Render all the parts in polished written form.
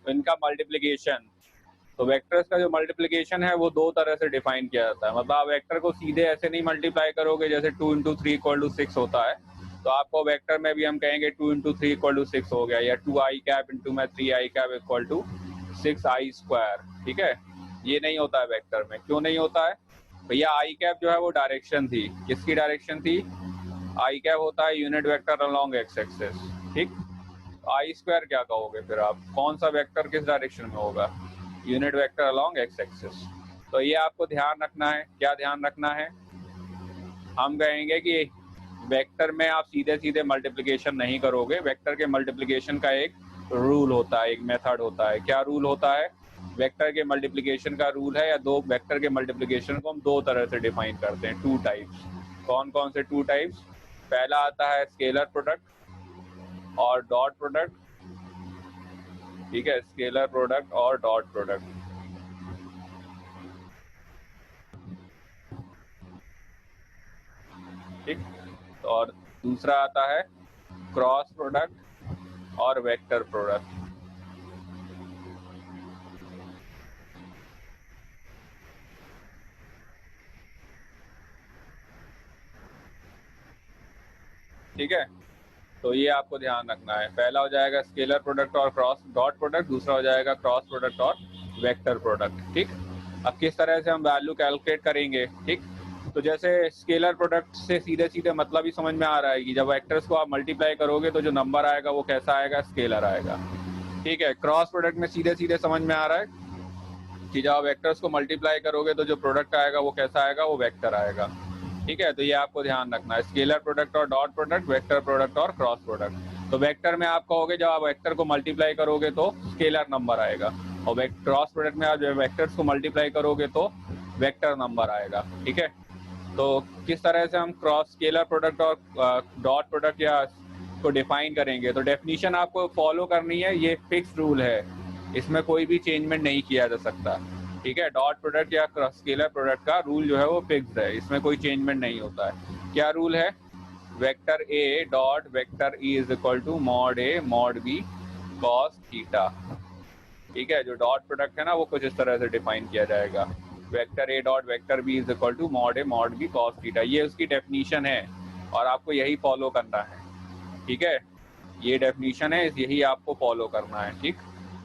इनका मल्टीप्लिकेशन। तो वेक्टर्स का जो मल्टीप्लिकेशन है वो दो तरह से डिफाइन किया जाता है। मतलब आप वेक्टर को सीधे ऐसे नहीं मल्टीप्लाई करोगे जैसे 2 इंटू 3 इक्वल टू 6 होता है, तो आपको वेक्टर में भी हम कहेंगे 2 इंटू 3 इक्वल टू 6 हो गया, या 2 आई कैप इंटू में 3 I cap equal to 6 I square. ठीक है, ये नहीं होता है वेक्टर में। क्यों नहीं होता है भैया? आई कैप जो है वो डायरेक्शन थी। किसकी डायरेक्शन थी? आई कैप होता है unit vector along x axis. ठीक, आई स्क्वायर क्या कहोगे फिर आप? कौन सा वेक्टर किस डायरेक्शन में होगा? Unit vector along x axis. तो ये आपको ध्यान रखना है। क्या ध्यान रखना है? हम कहेंगे कि वेक्टर में आप सीधे सीधे मल्टीप्लिकेशन नहीं करोगे। वेक्टर के मल्टीप्लिकेशन का एक रूल होता है, एक मेथड होता है। क्या रूल होता है? वेक्टर के मल्टीप्लिकेशन का रूल है, या दो वेक्टर के मल्टीप्लिकेशन को हम दो तरह से डिफाइन करते हैं, टू टाइप्स। कौन कौन से टू टाइप्स? पहला आता है स्केलर प्रोडक्ट और डॉट प्रोडक्ट। ठीक है, स्केलर प्रोडक्ट और डॉट प्रोडक्ट। ठीक, और दूसरा आता है क्रॉस प्रोडक्ट और वेक्टर प्रोडक्ट। ठीक है, तो ये आपको ध्यान रखना है। पहला हो जाएगा स्केलर प्रोडक्ट और क्रॉस डॉट प्रोडक्ट, दूसरा हो जाएगा क्रॉस प्रोडक्ट और वेक्टर प्रोडक्ट। ठीक, अब किस तरह से हम वैल्यू कैलकुलेट करेंगे? ठीक, तो जैसे स्केलर प्रोडक्ट से सीधे सीधे मतलब ही समझ में आ रहा है कि जब वेक्टर्स को आप मल्टीप्लाई करोगे तो जो नंबर आएगा वो कैसा आएगा? स्केलर आएगा। ठीक है, क्रॉस प्रोडक्ट में सीधे सीधे समझ में आ रहा है कि जब आप वेक्टर्स को मल्टीप्लाई करोगे तो जो प्रोडक्ट आएगा वो कैसा आएगा? वो वेक्टर आएगा। ठीक है, तो ये आपको ध्यान रखना है, स्केलर प्रोडक्ट और डॉट प्रोडक्ट, वेक्टर प्रोडक्ट और क्रॉस प्रोडक्ट। तो वेक्टर में आप कहोगे जब आप वेक्टर को मल्टीप्लाई करोगे तो स्केलर नंबर आएगा, और क्रॉस प्रोडक्ट में आप जब वेक्टर्स को मल्टीप्लाई करोगे तो वेक्टर नंबर आएगा। ठीक है, तो किस तरह से हम क्रॉस स्केलर प्रोडक्ट और डॉट प्रोडक्ट या को डिफाइन करेंगे? तो डेफिनेशन आपको फॉलो करनी है, ये फिक्स रूल है, इसमें कोई भी चेंजमेंट नहीं किया जा सकता। ठीक है, डॉट प्रोडक्ट या स्केलर प्रोडक्ट का रूल जो है वो फिक्स्ड है, इसमें कोई चेंजमेंट नहीं होता है। क्या रूल है? Vector A dot vector E is equal to mod A mod B cos theta. ठीक है, जो डॉट प्रोडक्ट है ना वो कुछ इस तरह से डिफाइन किया जाएगा, vector A dot vector B is equal to mod A mod B cos theta. ये उसकी डेफिनेशन है और आपको यही फॉलो करना है। ठीक है, ये डेफिनेशन है, यही आपको फॉलो करना है। ठीक,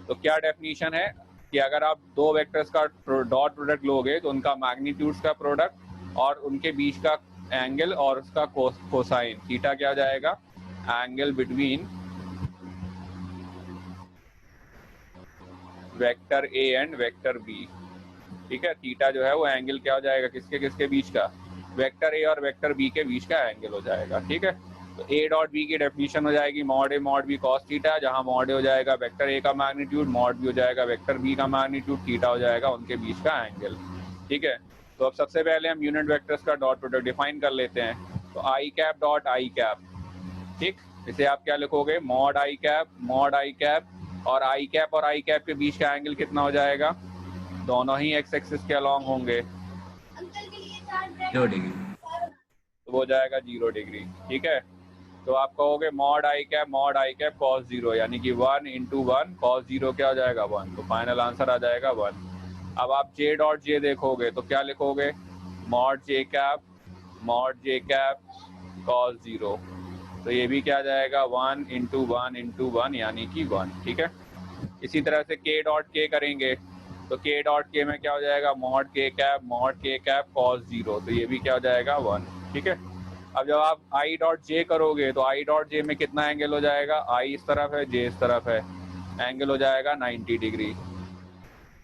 तो क्या डेफिनेशन है कि अगर आप दो वेक्टर्स का डॉट प्रोडक्ट लोगे तो उनका मैग्नीट्यूड्स का प्रोडक्ट और उनके बीच का एंगल और उसका कोसाइन थीटा क्या जाएगा? Angle between vector A and vector B. ठीक है, थीटा जो है वो एंगल क्या हो जाएगा? किसके किसके बीच का? वेक्टर ए और वेक्टर बी के बीच का एंगल हो जाएगा। ठीक है, तो ए डॉट बी की डेफिनेशन हो जाएगी mod A mod B cos theta, जहां मॉड ए हो जाएगा वेक्टर ए का मैग्नीट्यूड, मॉड बी हो जाएगा वेक्टर बी का मैग्नीट्यूड, थीटा हो जाएगा उनके बीच का एंगल। ठीक है, तो अब सबसे पहले हम यूनिट वेक्टर्स का डॉट प्रोडक्ट डिफाइन कर लेते हैं। तो आई कैप डॉट आई कैप। ठीक, इसे आप क्या लिखोगे? मॉड आई कैप, और आई कैप के बीच का एंगल कितना हो जाएगा? दोनों ही एक्स एक्सिस के अलोंग होंगे, 0 डिग्री। तो वो जाएगा 0 डिग्री। ठीक है, तो आप कहोगे मॉड आई कैप कॉस 0, यानी कि 1 इंटू 1 कॉस 0 क्या हो जाएगा? 1। तो फाइनल आंसर आ जाएगा 1। अब आप जे डॉट जे देखोगे तो क्या लिखोगे? मॉड जे कैप कॉस 0, तो ये भी क्या जाएगा? 1 इंटू 1 यानी कि 1। ठीक है, इसी तरह से के डॉट के करेंगे तो के डॉट के में क्या हो जाएगा? मॉड के कैप कॉस 0, तो ये भी क्या हो जाएगा? 1। ठीक है, अब जब आप आई डॉट जे करोगे तो आई डॉट जे में कितना एंगल हो जाएगा? आई इस तरफ है, जे इस तरफ है, एंगल हो जाएगा 90 डिग्री।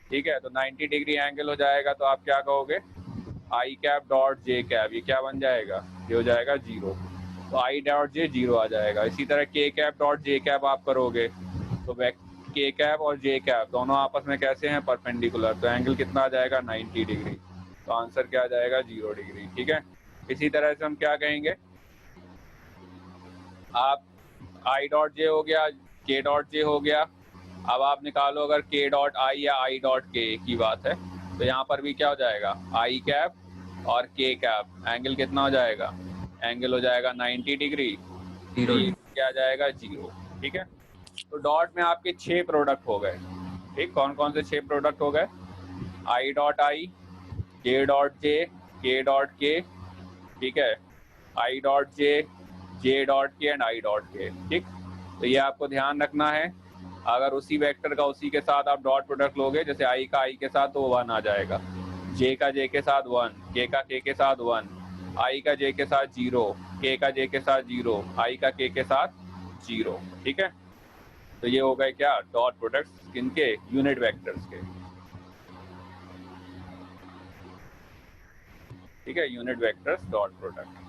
ठीक है, तो 90 डिग्री एंगल हो जाएगा, तो आप क्या कहोगे? आई कैप डॉट जे कैप, ये क्या बन जाएगा? ये हो जाएगा 0, तो आई डॉट जे 0 आ जाएगा। इसी तरह के कैप डॉट जे कैप आप करोगे तो के कैप और जे कैप दोनों आपस में कैसे हैं? परपेंडिकुलर, तो एंगल कितना आ जाएगा? 90 डिग्री, तो आंसर क्या आ जाएगा? 0 डिग्री। ठीक है, इसी तरह से हम क्या कहेंगे? आप आई डॉट जे हो गया, के डॉट जे हो गया, अब आप निकालो अगर के डॉट आई या आई डॉट के, एक ही बात है, तो यहाँ पर भी क्या हो जाएगा? आई कैप और के कैप, एंगल कितना हो जाएगा? एंगल हो जाएगा 90 डिग्री, तो 0 ये डिग्री। क्या जाएगा? 0। ठीक है, तो डॉट में आपके 6 प्रोडक्ट हो गए। ठीक, कौन कौन से 6 प्रोडक्ट हो गए? आई डॉट आई, जे डॉट जे, के डॉट के, ठीक है, आई डॉट जे डॉट के एंड आई डॉट के। ठीक, तो ये आपको ध्यान रखना है। अगर उसी वेक्टर का उसी के साथ आप डॉट प्रोडक्ट लोगे, जैसे आई का आई के साथ तो 1 आ जाएगा, जे का जे के साथ 1, के का के के साथ 1, आई का जे के साथ 0, के का जे के साथ 0, आई का के साथ 0। ठीक है, तो ये हो गए क्या? डॉट प्रोडक्ट्स किनके? यूनिट वेक्टर्स के। ठीक है, यूनिट वेक्टर्स डॉट प्रोडक्ट।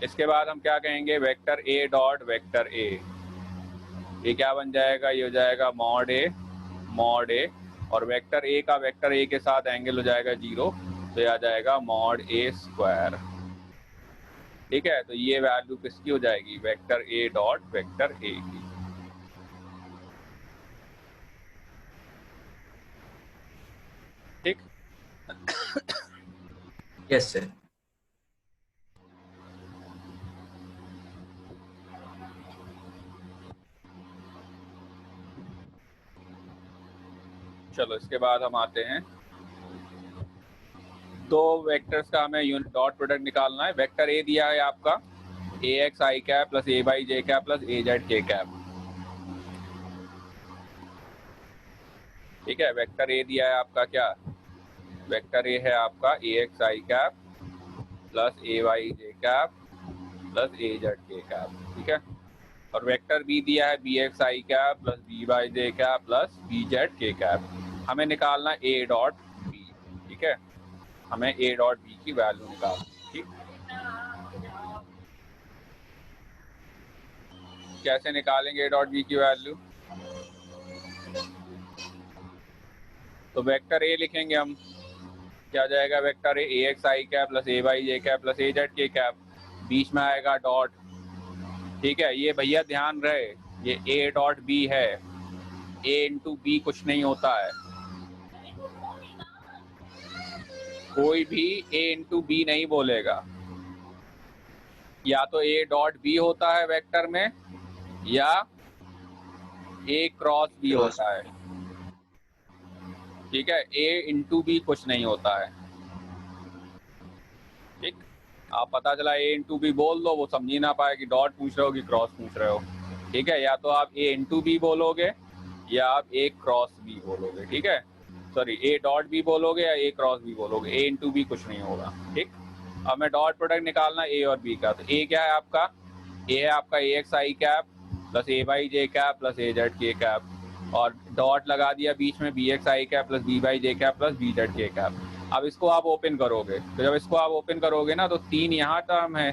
इसके बाद हम क्या कहेंगे? Vector A dot vector A. ये क्या बन जाएगा? ये हो जाएगा मॉड ए, और वेक्टर ए का वेक्टर ए के साथ एंगल हो जाएगा 0, तो ये आ जाएगा मॉड ए स्क्वायर। ठीक है, तो ये वैल्यू किसकी हो जाएगी? Vector A dot vector A की। ठीक, यस सर। चलो इसके बाद हम आते हैं, दो वेक्टर्स का हमें डॉट प्रोडक्ट निकालना है। वेक्टर ए दिया है आपका ए X I cap plus A Y J cap plus A Z के कैप। ठीक है, वेक्टर ए दिया है आपका क्या? वेक्टर ए है आपका ए X I cap plus A Y J cap plus A Z के कैप। ठीक है, और वेक्टर बी दिया है B X I cap plus B Y J cap plus B Z के कैप। हमें निकालना ए डॉट बी। ठीक है, हमें ए डॉट बी की वैल्यू निकालनी। ठीक, कैसे निकालेंगे ए डॉट बी की वैल्यू? तो वेक्टर ए लिखेंगे हम, क्या जाएगा? Vector A X I cap plus A Y J cap plus A Z के कैप, बीच में आएगा डॉट। ठीक है, ये भैया ध्यान रहे, ये ए डॉट बी है, ए इंटू बी कुछ नहीं होता है, कोई भी ए इंटू बी नहीं बोलेगा। या तो ए डॉट बी होता है वेक्टर में, या ए क्रॉस बी होता है। ठीक है, ए इंटू बी कुछ नहीं होता है। ठीक, आप पता चला ए इंटू बी बोल दो, वो समझ ही ना पाए कि डॉट पूछ रहे हो कि क्रॉस पूछ रहे हो। ठीक है, या तो आप ए इंटू बी बोलोगे या आप ए क्रॉस बी बोलोगे। ठीक है, सॉरी, ए डॉट बी बोलोगे या ए क्रॉस बी बोलोगे, ए इंटू बी कुछ नहीं होगा। ठीक, अब हमें डॉट प्रोडक्ट निकालना ए और बी का। तो ए क्या है आपका? ए है आपका ए X I cap plus A Y J cap plus A Z के कैप, और डॉट लगा दिया बीच में B X I cap plus B Y J cap plus B Z के कैप। अब इसको आप ओपन करोगे, तो जब इसको आप ओपन करोगे ना, तो 3 यहाँ टर्म है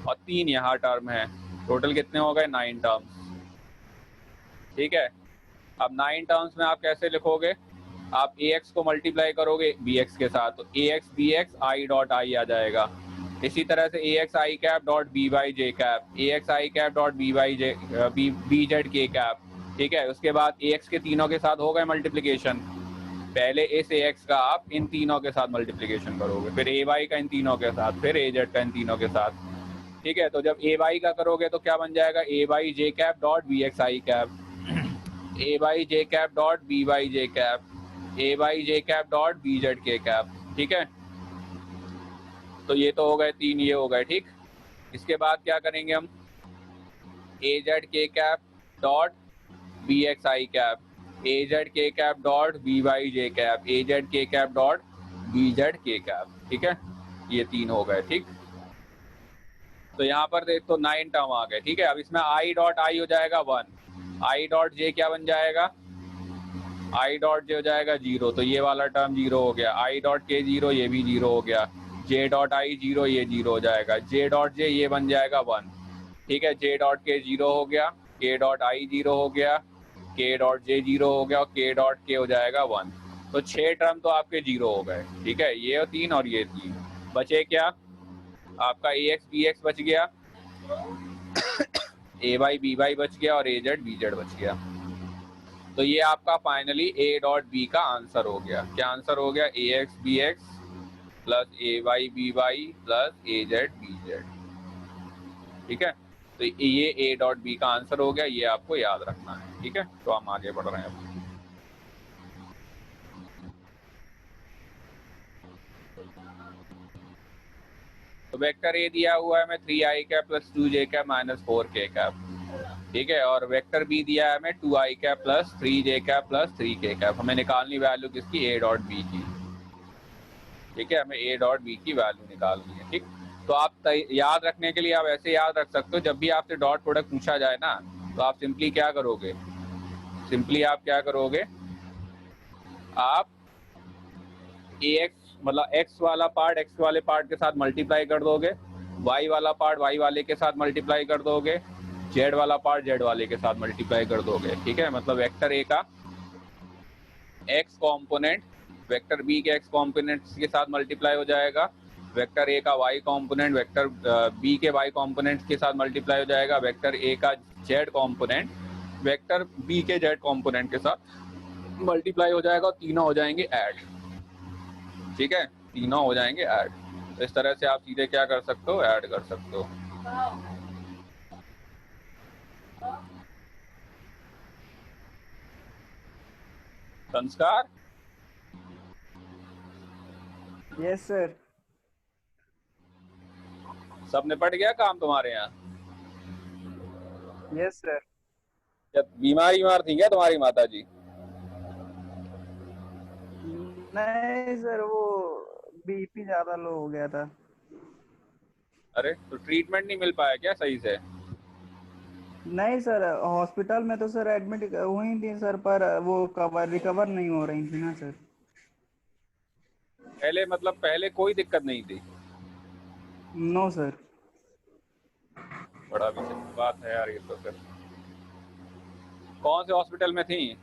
और 3 यहाँ टर्म है, टोटल कितने हो गए? 9 टर्म्स। ठीक है, अब 9 टर्म्स में आप कैसे लिखोगे? आप ए एक्स को मल्टीप्लाई करोगे बी एक्स के साथ, तो A X B X I dot I आ जाएगा। इसी तरह से A X I cap dot B Y J cap, A X I cap dot B Y J B Z के कैप। ठीक है, उसके बाद ए एक्स के तीनों के साथ हो गए मल्टीप्लिकेशन, पहले इस ए एक्स का आप इन तीनों के साथ मल्टीप्लिकेशन करोगे, फिर ए वाई का इन तीनों के साथ, फिर ए जेड का इन तीनों के साथ। ठीक है, तो जब ए वाई का करोगे तो क्या बन जाएगा? ए Y J cap dot B X I cap, A Y J cap dot B Y J cap, A Y J cap dot B Z के कैप। ठीक है, तो ये तो हो गए 3, ये हो गए। ठीक, इसके बाद क्या करेंगे हम? ए जेड के cap dot B X I cap, A Z के cap dot B Y J cap, ए जेड के कैप डॉट बी जेड के कैप। ठीक है, ये 3 हो गए। ठीक, तो यहाँ पर देख तो 9 टर्म आ गए। ठीक है, अब इसमें आई डॉट आई हो जाएगा 1, आई डॉट जे क्या बन जाएगा? आई डॉट जे हो जाएगा 0, तो ये वाला टर्म 0 हो गया। आई डॉट के 0, ये भी 0 हो गया। जे डॉट आई 0, ये 0 हो जाएगा। जे डॉट जे ये बन जाएगा 1। ठीक है, जे डॉट के 0 हो गया, के डॉट आई 0 हो गया, के डॉट जे 0 हो गया और के डॉट के हो जाएगा 1। तो 6 टर्म तो आपके 0 हो गए। ठीक है, ये 3 और ये 3 बचे। क्या आपका ए एक्स बी एक्स बच गया, ए वाई बी वाई बच गया और ए जेड बी जेड बच गया। तो ये आपका फाइनली ए डॉट बी का आंसर हो गया। क्या आंसर हो गया? ए X B X plus A Y B Y plus A Z B Z. ठीक है, तो ये ए डॉट बी का आंसर हो गया, ये आपको याद रखना है। ठीक है, तो हम आगे बढ़ रहे हैं। तो वेक्टर ए दिया हुआ है हमें 3i cap plus 2j cap minus 4k cap. ठीक है, और वेक्टर बी दिया है हमें 2i cap plus 3j cap plus 3k cap. हमें निकालनी वैल्यू किसकी, ए डॉट बी की। ठीक है, हमें ए डॉट बी की वैल्यू निकालनी है। ठीक, तो आप याद रखने के लिए आप ऐसे याद रख सकते हो, जब भी आपसे डॉट प्रोडक्ट पूछा जाए ना, तो आप सिंपली क्या करोगे, सिंपली आप क्या करोगे, आप ए एक्स मतलब एक्स वाला पार्ट एक्स वाले पार्ट के साथ मल्टीप्लाई कर दोगे, वाई वाला पार्ट वाई वाले के साथ मल्टीप्लाई कर दोगे, जेड वाला पार्ट जेड वाले के साथ मल्टीप्लाई कर दोगे। ठीक है, मतलब वेक्टर ए का एक्स कॉम्पोनेंट वेक्टर बी के एक्स कॉम्पोनेंट्स के साथ मल्टीप्लाई हो जाएगा, वेक्टर ए का वाई कॉम्पोनेंट वेक्टर बी के वाई कॉम्पोनेंट्स के साथ मल्टीप्लाई हो जाएगा, वेक्टर ए का जेड कॉम्पोनेंट वेक्टर बी के जेड कॉम्पोनेंट के साथ मल्टीप्लाई हो जाएगा, और तीनों हो जाएंगे ऐड। ठीक है, तीनों हो जाएंगे ऐड। तो इस तरह से आप सीधे क्या कर सकते हो, ऐड कर सकते हो। संस्कार, यस सर। सब निपट गया काम तुम्हारे यहाँ? Yes sir. क्या बीमार थी क्या तुम्हारी माता जी? नहीं सर, वो बीपी ज्यादा लो हो गया था। अरे, तो ट्रीटमेंट नहीं मिल पाया क्या सही से? नहीं सर, हॉस्पिटल में तो सर एडमिट हुई थी सर, पर वो रिकवर नहीं हो रही थी ना सर। पहले मतलब पहले कोई दिक्कत नहीं थी? No sir. बड़ा भी बात है यार ये तो। फिर कौन से हॉस्पिटल में थी?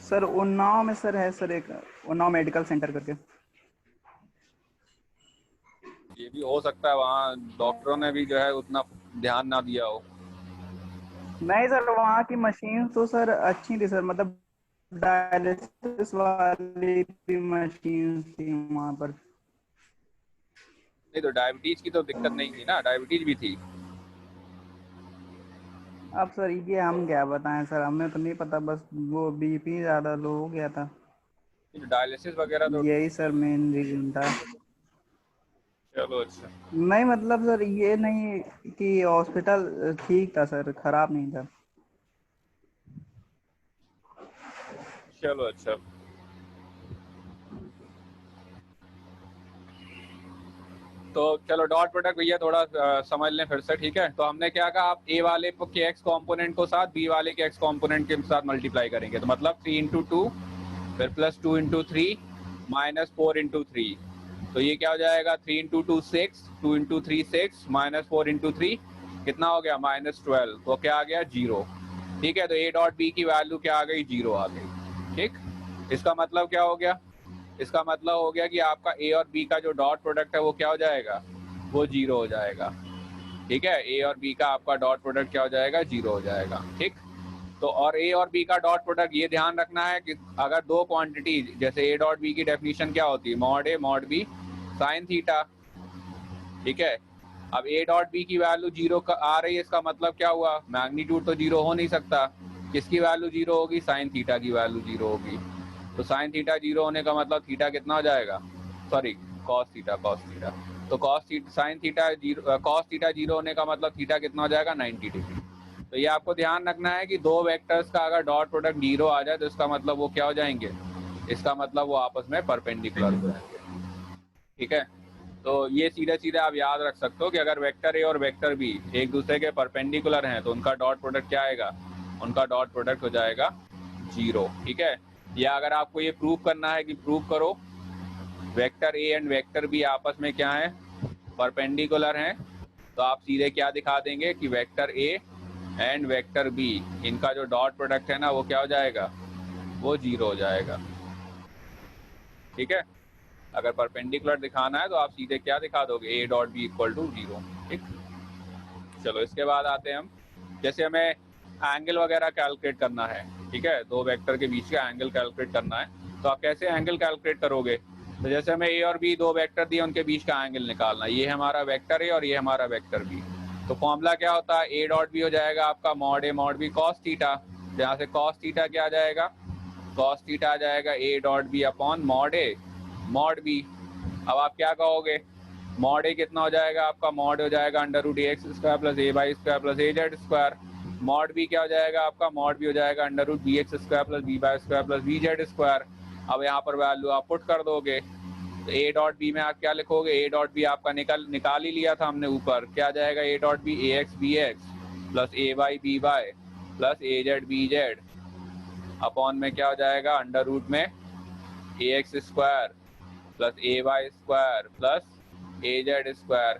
सर उन्नाव में सर है सर, एक उन्नाव मेडिकल सेंटर करके। ये भी हो सकता है वहाँ डॉक्टरों ने भी जो है उतना ध्यान ना दिया हो। नहीं सर, वहाँ की मशीन तो सर अच्छी थी सर, मतलब डायलिसिस वाली भी मशीन थी वहाँ पर। नहीं तो डायबिटीज की तो दिक्कत नहीं थी ना, डायबिटीज भी थी? अब सर ये हम क्या बताएं सर, हमें तो नहीं पता, बस वो बीपी ज्यादा लो हो गया था, डायलिसिस वगैरह तो यही सर मेन रीजन था। चलो अच्छा। नहीं मतलब सर ये नहीं कि हॉस्पिटल ठीक था सर, खराब नहीं था। चलो अच्छा। तो चलो डॉट प्रोडक्ट भैया थोड़ा समझ लें फिर से। ठीक है, तो हमने क्या कहा, आप ए वाले के एक्स कॉम्पोनेंट को साथ बी वाले के एक्स कॉम्पोनेंट के साथ मल्टीप्लाई करेंगे, तो मतलब 3 इंटू 2 फिर प्लस 2 इंटू 3 माइनस 4 इंटू 3। तो ये क्या हो जाएगा, 3 इंटू 2 6, 2 इंटू 3 6 माइनस 4 इंटू 3 कितना हो गया, माइनस 12। तो क्या आ गया, 0। ठीक है, तो ए डॉट बी की वैल्यू क्या आ गई, 0 आ गई। ठीक, इसका मतलब क्या हो गया, इसका मतलब हो गया कि आपका ए और बी का जो डॉट प्रोडक्ट है वो क्या हो जाएगा, वो 0 हो जाएगा। ठीक है, ए और बी का आपका डॉट प्रोडक्ट क्या हो जाएगा, 0 हो जाएगा। ठीक, तो और ए और बी का डॉट प्रोडक्ट ये ध्यान रखना है कि अगर दो क्वांटिटी, जैसे ए डॉट बी की डेफिनेशन क्या होती है, mod A mod B sine theta. ठीक है, अब ए डॉट बी की वैल्यू 0 आ रही है, इसका मतलब क्या हुआ, मैग्नीट्यूड तो 0 हो नहीं सकता। किसकी वैल्यू 0 होगी, साइन थीटा की वैल्यू 0 होगी। तो साइन थीटा 0 होने का मतलब थीटा कितना हो जाएगा, सॉरी कॉस थीटा, तो साइन थीटा 0, कॉस थीटा 0 होने का मतलब थीटा कितना हो जाएगा, 90 डिग्री। तो ये आपको ध्यान रखना है कि दो वेक्टर्स का अगर डॉट प्रोडक्ट 0 आ जाए तो इसका मतलब वो क्या हो जाएंगे, इसका मतलब वो आपस में परपेंडिकुलर हो जाएंगे। ठीक है, तो ये सीधे सीधे आप याद रख सकते हो कि अगर वेक्टर ए और वेक्टर बी एक दूसरे के परपेंडिकुलर हैं तो उनका डॉट प्रोडक्ट क्या आएगा, उनका डॉट प्रोडक्ट हो जाएगा 0। ठीक है, या अगर आपको ये प्रूव करना है कि प्रूव करो vector A and vector B आपस में क्या है, परपेंडिकुलर हैं, तो आप सीधे क्या दिखा देंगे कि vector A and vector B इनका जो डॉट प्रोडक्ट है ना वो क्या हो जाएगा, वो 0 हो जाएगा। ठीक है, अगर परपेंडिकुलर दिखाना है तो आप सीधे क्या दिखा दोगे, A dot B equal to 0। ठीक, चलो इसके बाद आते हैं हम, जैसे हमें एंगल वगैरह कैलकुलेट करना है। ठीक है, दो वेक्टर के बीच का एंगल कैलकुलेट करना है, तो आप कैसे एंगल कैलकुलेट करोगे, तो जैसे हमें ए और बी दो वेक्टर दिए, उनके बीच का एंगल निकालना, ये हमारा वेक्टर ए और ये हमारा वेक्टर बी। तो फॉर्मूला क्या होता है, ए डॉट बी हो जाएगा आपका mod A mod B cos theta. यहाँ से कॉस थीटा क्या आ जाएगा, कॉस थीटा आ जाएगा A dot B upon mod A mod B. अब आप क्या कहोगे, मॉड ए कितना हो जाएगा आपका, मॉड हो जाएगा under root A X square plus A Y square plus A Z square. Mod B क्या हो जाएगा आपका, मॉड बी हो जाएगा under root B X square plus B Y square plus B Z square. अब यहाँ पर वैल्यू आप पुट कर दोगे, तो ए डॉट बी में आप क्या लिखोगे, ए डॉट बी आपका निकाल ही लिया था हमने ऊपर, क्या जाएगा A dot B A X B X plus A Y B Y plus A Z B Z upon में क्या हो जाएगा अंडर रूट में A X square plus A Y square plus A Z square.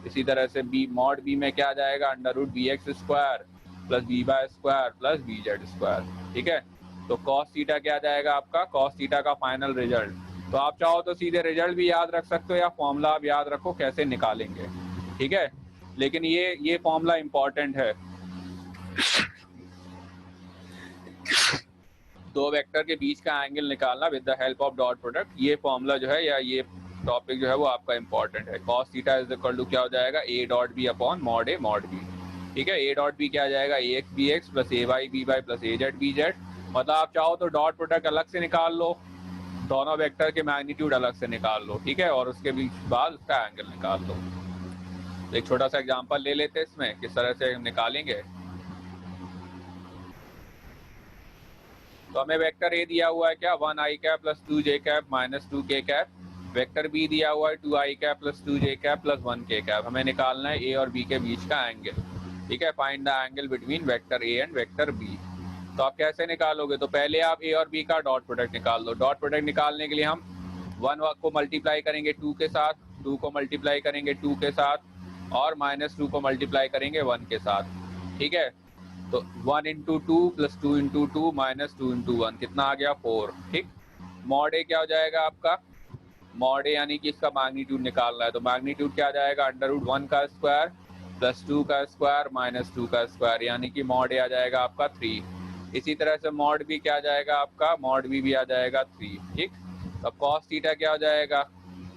इसी तरह से B mod B में क्या जाएगा under root B X square plus B Y square plus B Z square. ठीक है, तो कॉस थीटा क्या जाएगा आपका, कॉस थीटा का फाइनल रिजल्ट। तो आप चाहो तो सीधे रिजल्ट भी याद रख सकते हो या फॉर्मूला आप याद रखो कैसे निकालेंगे। ठीक है, लेकिन ये फॉर्मूला इंपॉर्टेंट है। दो वेक्टर के बीच का एंगल निकालना with the help of dot product, ये फॉर्मूला जो है या ये टॉपिक जो है वो आपका इंपॉर्टेंट है। Cos theta is equal to क्या हो जाएगा, A dot B upon mod A mod B. ठीक है, ए डॉट बी क्या आ जाएगा, A X B X plus A Y B Y plus A Z B Z. मतलब आप चाहो तो डॉट प्रोडक्ट अलग से निकाल लो, दोनों वेक्टर के मैग्नीट्यूड अलग से निकाल लो। ठीक है, और उसके बीच बाद उसका एंगल निकाल लो। तो एक छोटा सा एग्जांपल ले लेते हैं इसमें किस तरह से निकालेंगे। तो हमें वेक्टर ए दिया हुआ है क्या, 1 आई कैप प्लस 2 जे कैप माइनस 2 के कैप। वेक्टर बी दिया हुआ है 2 आई कैप प्लस 2 जे कैप प्लस 1 के कैप। हमें निकालना है ए और बी के बीच का एंगल। ठीक है, find the angle between vector A and vector B. तो आप कैसे निकालोगे, तो पहले आप ए और बी का डॉट प्रोडक्ट निकाल दो। डॉट प्रोडक्ट निकालने के लिए हम 1 को मल्टीप्लाई करेंगे 2 के साथ, 2 को मल्टीप्लाई करेंगे 2 के साथ और माइनस 2 को मल्टीप्लाई करेंगे 1 के साथ। ठीक है, तो 1 into 2 plus 2 into 2 minus 2 into 1 कितना आ गया 4। ठीक, मॉड ए क्या हो जाएगा आपका, मॉड ए यानी कि इसका मैग्नीट्यूड निकालना है, तो मैग्नीट्यूड क्या आ जाएगा अंडर रूट 1 का स्क्वायर प्लस 2 का स्क्वायर माइनस 2 का स्क्वायर, यानी कि मॉड ए आ जाएगा आपका 3। इसी तरह से मॉड बी क्या आ जाएगा आपका, मॉड बी भी आ जाएगा 3। ठीक, तो कॉस थीटा क्या हो जाएगा,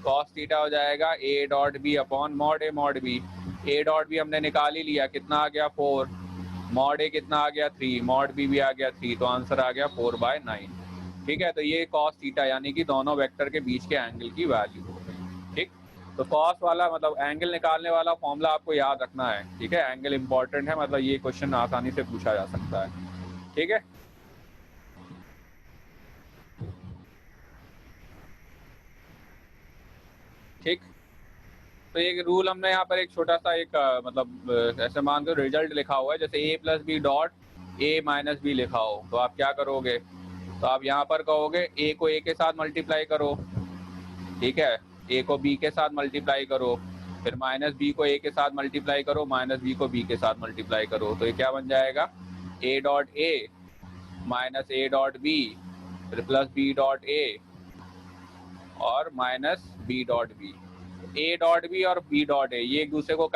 कॉस थीटा हो जाएगा A dot B upon mod A mod B. A dot B हमने निकाल ही लिया, कितना आ गया 4, मॉड ए कितना आ गया 3, मॉड बी भी आ गया 3, तो आंसर आ गया 4/9। ठीक है, तो ये कॉस थीटा यानी कि दोनों वेक्टर के बीच के एंगल की वैल्यू हो गई। ठीक, तो कॉस वाला मतलब एंगल निकालने वाला फॉर्मूला आपको याद रखना है। ठीक है, एंगल इंपॉर्टेंट है, मतलब ये क्वेश्चन आसानी से पूछा जा सकता है। ठीक है, ठीक, तो एक रूल हमने यहाँ पर एक छोटा सा एक मतलब ऐसे मान दो रिजल्ट लिखा हुआ है, जैसे a plus B dot a minus B लिखा हो, तो आप क्या करोगे, तो आप यहाँ पर कहोगे a को a के साथ मल्टीप्लाई करो। ठीक है, a को b के साथ मल्टीप्लाई करो, फिर माइनस b को a के साथ मल्टीप्लाई करो, माइनस b को b के साथ मल्टीप्लाई करो। तो ये क्या बन जाएगा, a dot a minus a dot b फिर प्लस b डॉट a और minus b dot b। a dot b और b डॉट a ये एक दूसरे को